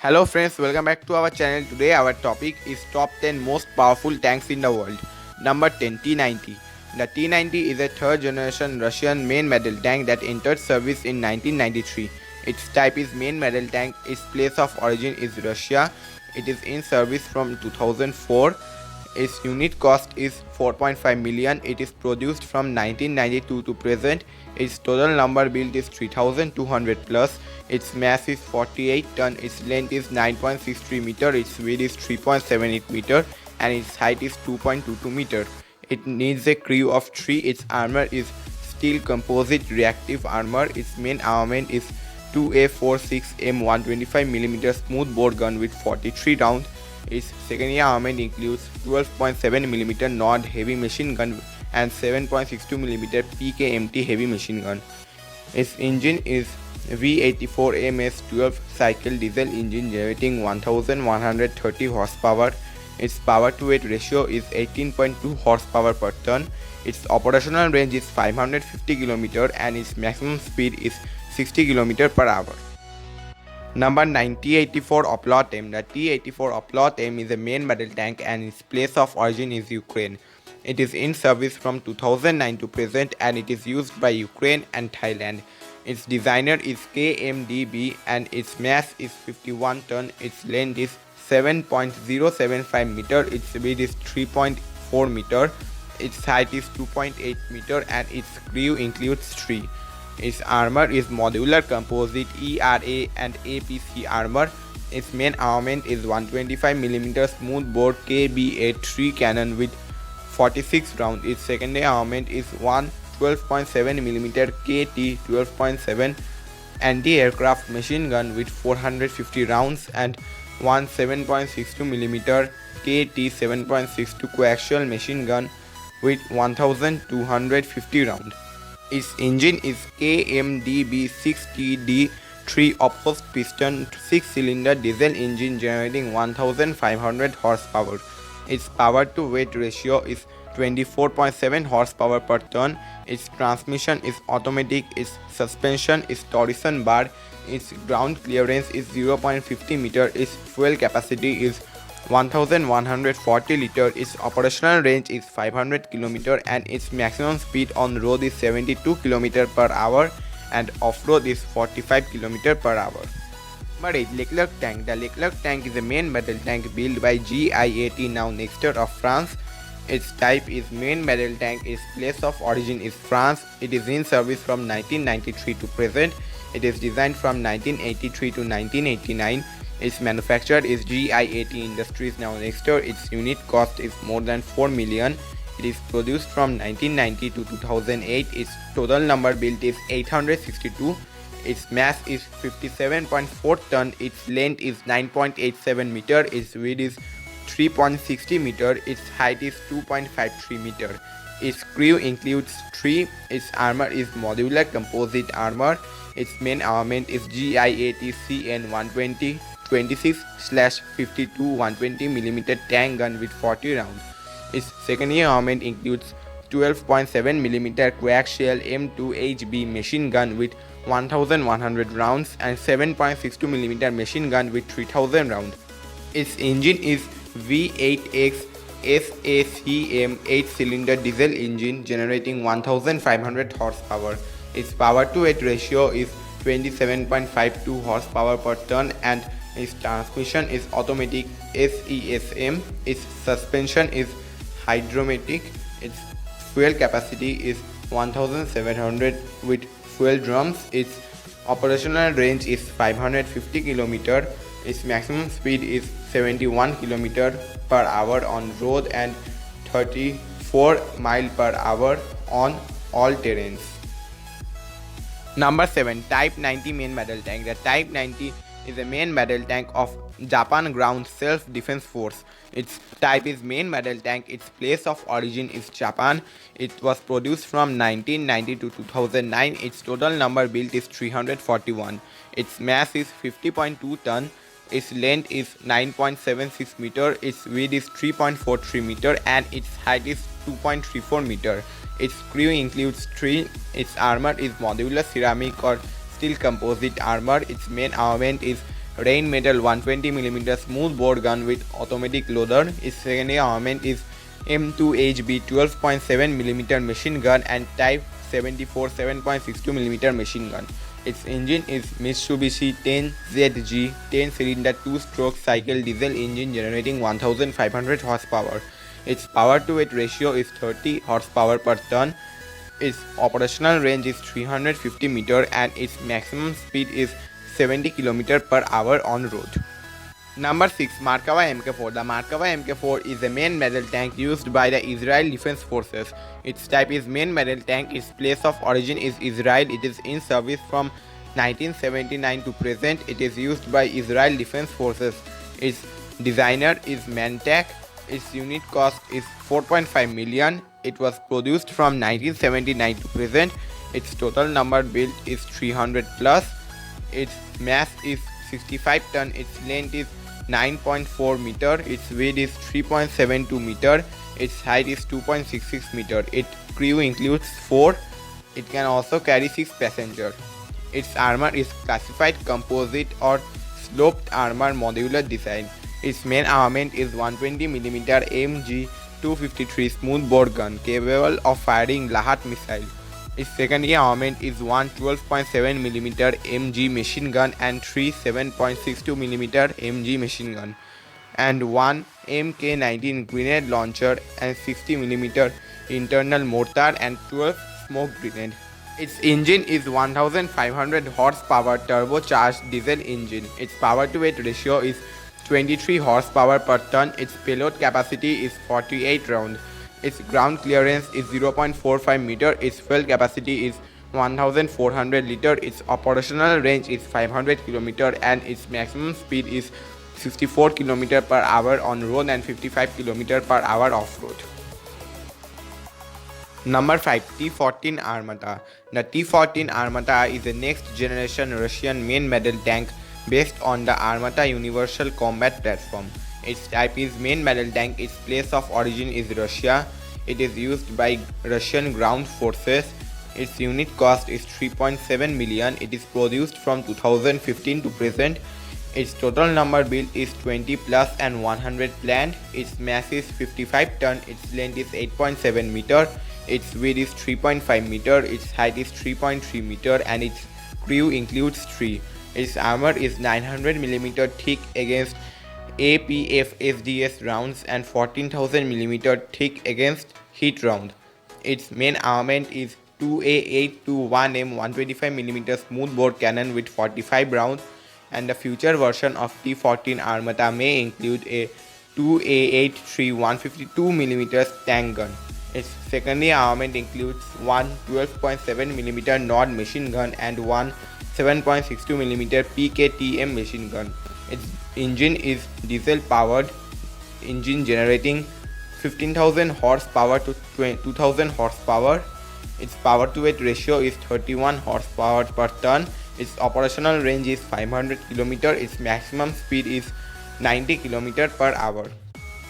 Hello friends, welcome back to our channel. Today our topic is top 10 most powerful tanks in the world. Number 10, T-90. The T-90 is a third generation Russian main battle tank that entered service in 1993. Its type is main battle tank, its place of origin is Russia. It is in service from 2004. Its unit cost is 4.5 million. It is produced from 1992 to present. Its total number built is 3200 plus. Its mass is 48 ton. Its length is 9.63 meter. Its width is 3.78 meter and its height is 2.22 meter. It needs a crew of 3. Its armor is steel composite reactive armor. Its main armament is 2A46M 125mm smoothbore gun with 43 rounds. Its secondary armament includes 12.7mm Nord heavy machine gun and 7.62mm PKMT heavy machine gun. Its engine is V84MS 12 cycle diesel engine generating 1130 horsepower. Its power to weight ratio is 18.2 horsepower per ton. Its operational range is 550 km and its maximum speed is 60 km per hour. Number 9, T-84 Oplot M. The T-84 Oplot M is a main battle tank and its place of origin is Ukraine. It is in service from 2009 to present and it is used by Ukraine and Thailand. Its designer is KMDB and its mass is 51 ton. Its length is 7.075 meter. Its width is 3.4 meter. Its height is 2.8 meter and its crew includes 3. Its armor is modular composite ERA and APC armor. Its main armament is 125mm smoothbore KBA-3 cannon with 46 rounds. Its secondary armament is one 12.7mm KT 12.7 anti-aircraft machine gun with 450 rounds and one 7.62mm KT 7.62 coaxial machine gun with 1250 rounds. Its engine is KMDB6TD3 opposed piston 6-cylinder diesel engine generating 1500 horsepower. Its power to weight ratio is 24.7 horsepower per ton. Its transmission is automatic. Its suspension is torsion bar. Its ground clearance is 0.50 meter. Its fuel capacity is 1140 liter. Its operational range is 500 km and its maximum speed on road is 72 km per hour and off-road is 45 km per hour. Number 8, Leclerc tank. The Leclerc tank is a main battle tank built by GIAT, now Nexter of France. Its type is main battle tank. Its place of origin is France. It is in service from 1993 to present. It is designed from 1983 to 1989. Its manufacturer is GIAT Industries, now Nexter. Its unit cost is more than 4 million. It is produced from 1990 to 2008. Its total number built is 862. Its mass is 57.4 ton. Its length is 9.87 meter. Its width is 3.60 meter. Its height is 2.53 meter. Its crew includes 3. Its armor is modular composite armor. Its main armament is GIAT CN 120 26/52 120mm tank gun with 40 rounds. Its secondary armament includes 12.7mm coaxial M2HB machine gun with 1100 rounds and 7.62mm machine gun with 3000 rounds. Its engine is V8X SACM 8-cylinder diesel engine generating 1500 horsepower. Its power to weight ratio is 27.52 horsepower per ton and its transmission is automatic SESM. Its suspension is hydromatic. Its fuel capacity is 1700 with fuel drums. Its operational range is 550 km. Its maximum speed is 71 km per hour on road and 34 mile per hour on all terrains. Number 7, Type 90 main battle tank. The Type 90 is a main battle tank of Japan Ground Self-Defense Force. Its type is main battle tank. Its place of origin is Japan. It was produced from 1990 to 2009. Its total number built is 341. Its mass is 50.2 ton. Its length is 9.76 meter. Its width is 3.43 meter and its height is 2.34 meter. Its crew includes 3. Its armor is modular ceramic or steel composite armor. Its main armament is Rheinmetall 120mm smoothbore gun with automatic loader. Its secondary armament is M2HB 12.7mm machine gun and Type 74 7.62mm machine gun. Its engine is Mitsubishi 10ZG 10-cylinder 2-stroke cycle diesel engine generating 1500 horsepower. Its power-to-weight ratio is 30 horsepower per ton. Its operational range is 350 meter and its maximum speed is 70 km per hour on road. Number 6. Markava Mk4. The Markava Mk4 is a main battle tank used by the Israel Defense Forces. Its type is main battle tank. Its place of origin is Israel. It is in service from 1979 to present. It is used by Israel Defense Forces. Its designer is Mantak. Its unit cost is 4.5 million. It was produced from 1979 to present. Its total number built is 300 plus. Its mass is 65 ton. Its length is 9.4 meter. Its width is 3.72 meter. Its height is 2.66 meter. Its crew includes 4. It can also carry 6 passengers. Its armor is classified composite or sloped armor modular design. Its main armament is 120mm MG 253 smoothbore gun capable of firing Lahat missile. Its secondary armament is one 12.7mm MG machine gun and 3 7.62mm MG machine gun and one Mk19 grenade launcher and 60mm internal mortar and 12 smoke grenade. Its engine is 1500 horsepower turbocharged diesel engine. Its power to weight ratio is 23 horsepower per ton. Its payload capacity is 48 rounds. Its ground clearance is 0.45 meter. Its fuel capacity is 1400 liter. Its operational range is 500 km and its maximum speed is 64 km per hour on road and 55 km per hour off road. Number 5. T-14 Armata. The T-14 Armata is a next generation Russian main battle tank based on the Armata Universal Combat Platform. Its type is main battle tank. Its place of origin is Russia. It is used by Russian ground forces. Its unit cost is 3.7 million. It is produced from 2015 to present. Its total number built is 20 plus and 100 planned. Its mass is 55 ton. Its length is 8.7 meter. Its width is 3.5 meter. Its height is 3.3 meter and its crew includes 3. Its armor is 900mm thick against APF SDS rounds and 14,000mm thick against heat round. Its main armament is 2A821M 125mm smoothbore cannon with 45 rounds, and the future version of T-14 Armata may include a 2A83 152mm tank gun. Its secondary armament includes one 12.7mm Nord machine gun and one 7.62mm PKTM machine gun. Its engine is diesel powered engine generating 15,000 horsepower to 2,000 horsepower. Its power to weight ratio is 31 horsepower per ton. Its operational range is 500 km. Its maximum speed is 90 km per hour.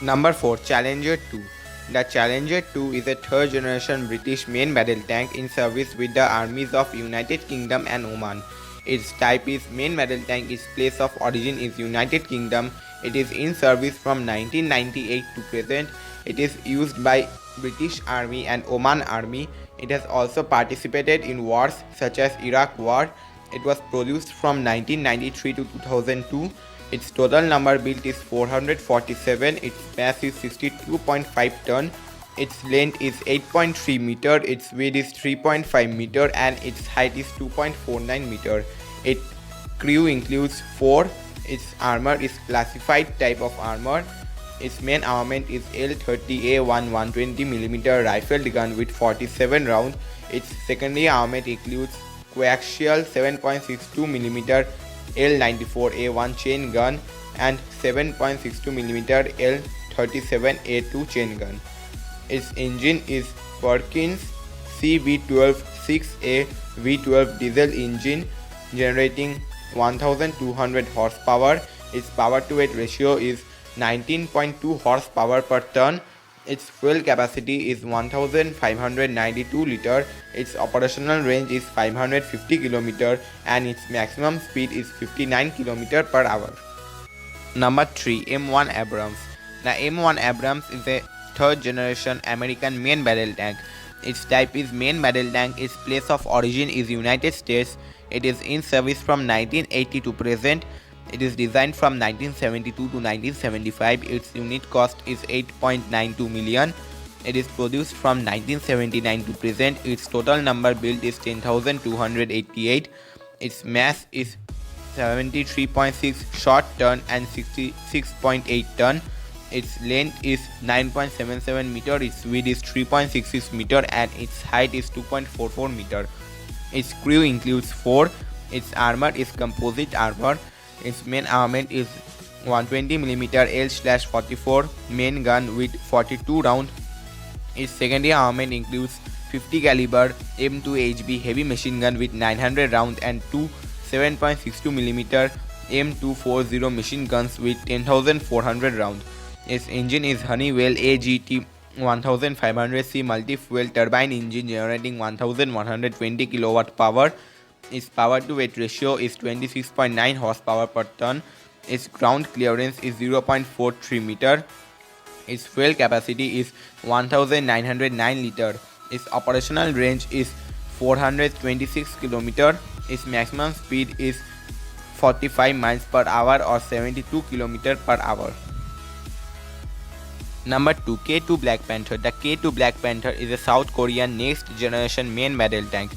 Number 4. Challenger 2. The Challenger 2 is a third generation British main battle tank in service with the armies of United Kingdom and Oman. Its type is main battle tank. Its place of origin is United Kingdom. It is in service from 1998 to present. It is used by British Army and Oman Army. It has also participated in wars such as Iraq War. It was produced from 1993 to 2002. Its total number built is 447. Its mass is 62.5 ton. Its length is 8.3 meter. Its width is 3.5 meter and its height is 2.49 meter. Its crew includes 4. Its armor is classified type of armor. Its main armament is L30A1 120mm rifled gun with 47 rounds. Its secondary armament includes coaxial 7.62mm L94A1 chain gun and 7.62mm L37A2 chain gun. Its engine is Perkins CV12 6A V12 diesel engine generating 1200 horsepower. Its power to weight ratio is 19.2 horsepower per ton. Its fuel capacity is 1592 liter, its operational range is 550 km, and its maximum speed is 59 km per hour. Number 3. M1 Abrams. The M1 Abrams is a third generation American main battle tank. Its type is main battle tank. Its place of origin is United States. It is in service from 1980 to present. It is designed from 1972 to 1975. Its unit cost is 8.92 million. It is produced from 1979 to present. Its total number built is 10,288. Its mass is 73.6 short ton and 66.8 ton. Its length is 9.77 meter, its width is 3.66 meter, and its height is 2.44 meter. Its crew includes 4. Its armor is composite armor. Its main armament is 120mm L/44 main gun with 42 round. Its secondary armament includes 50 caliber M2 HB heavy machine gun with 900 rounds and two 7.62mm M240 machine guns with 10,400 rounds. Its engine is Honeywell AGT 1500C multi-fuel turbine engine generating 1120 kW power. Its power to weight ratio is 26.9 horsepower per ton. Its ground clearance is 0.43 meter. Its fuel capacity is 1909 liter. Its operational range is 426 km. Its maximum speed is 45 miles per hour or 72 km per hour. Number 2. K2 Black Panther. The K2 Black Panther is a South Korean next generation main battle tank.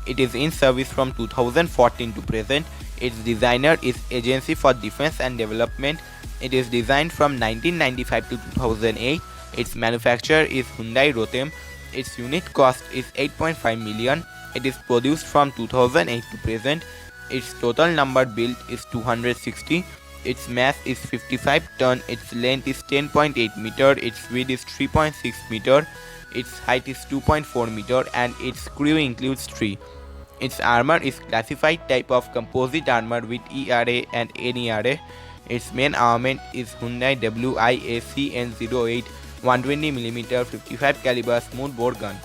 It is in service from 2014 to present. Its designer is Agency for Defense and Development. It is designed from 1995 to 2008. Its manufacturer is Hyundai Rotem. Its unit cost is 8.5 million. It is produced from 2008 to present. Its total number built is 260. Its mass is 55 ton. Its length is 10.8 meter. Its width is 3.6 meter. Its height is 2.4 meter, and its crew includes 3. Its armor is classified type of composite armor with ERA and NERA. Its main armament is Hyundai WIACN08 120mm 55 caliber smoothbore gun.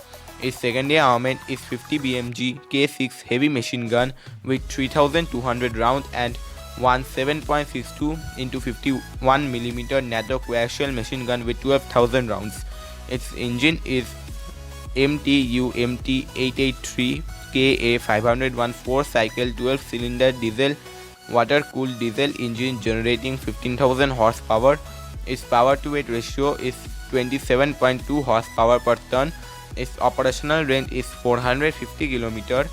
Its secondary armament is 50 BMG K6 heavy machine gun with 3200 rounds and one 7.62 into 51mm NATO coaxial machine gun with 12,000 rounds. Its engine is MTU MT883 KA 501 4-cycle 12-cylinder diesel water-cooled diesel engine generating 15,000 horsepower. Its power-to-weight ratio is 27.2 horsepower per ton. Its operational range is 450 km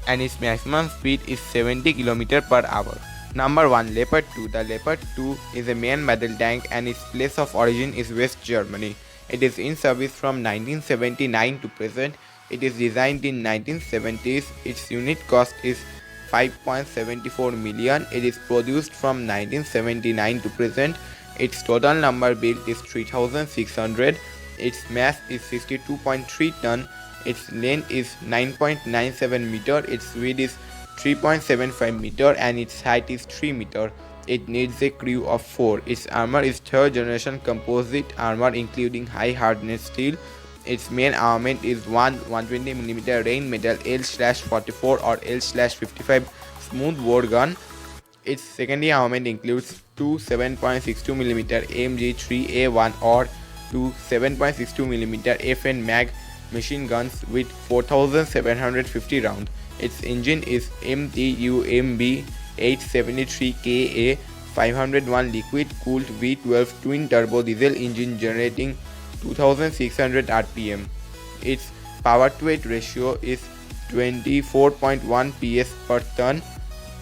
and its maximum speed is 70 km per hour. Number 1. Leopard 2. The Leopard 2 is a main battle tank and its place of origin is West Germany. It is in service from 1979 to present. It is designed in 1970s. Its unit cost is 5.74 million. It is produced from 1979 to present. Its total number built is 3600. Its mass is 62.3 ton. Its length is 9.97 meter. Its width is 3.75 meter and its height is 3 meter. It needs a crew of 4. Its armor is third generation composite armor including high hardness steel. Its main armament is one 120mm Rheinmetall L/44 or L/55 smoothbore gun. Its secondary armament includes two 7.62mm AMG3A1 or two 7.62mm FN Mag machine guns with 4,750 rounds. Its engine is MTU MB873 KA 501 liquid cooled V12 twin turbo diesel engine generating 2600 RPM. Its power to weight ratio is 24.1 PS per ton.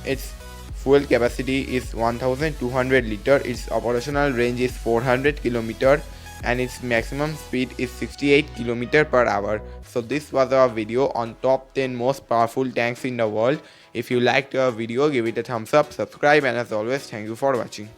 Its fuel capacity is 1200 liter. Its operational range is 400 km and its maximum speed is 68 km per hour. So this was our video on top 10 most powerful tanks in the world. If you liked our video, give it a thumbs up, subscribe, and as always, thank you for watching.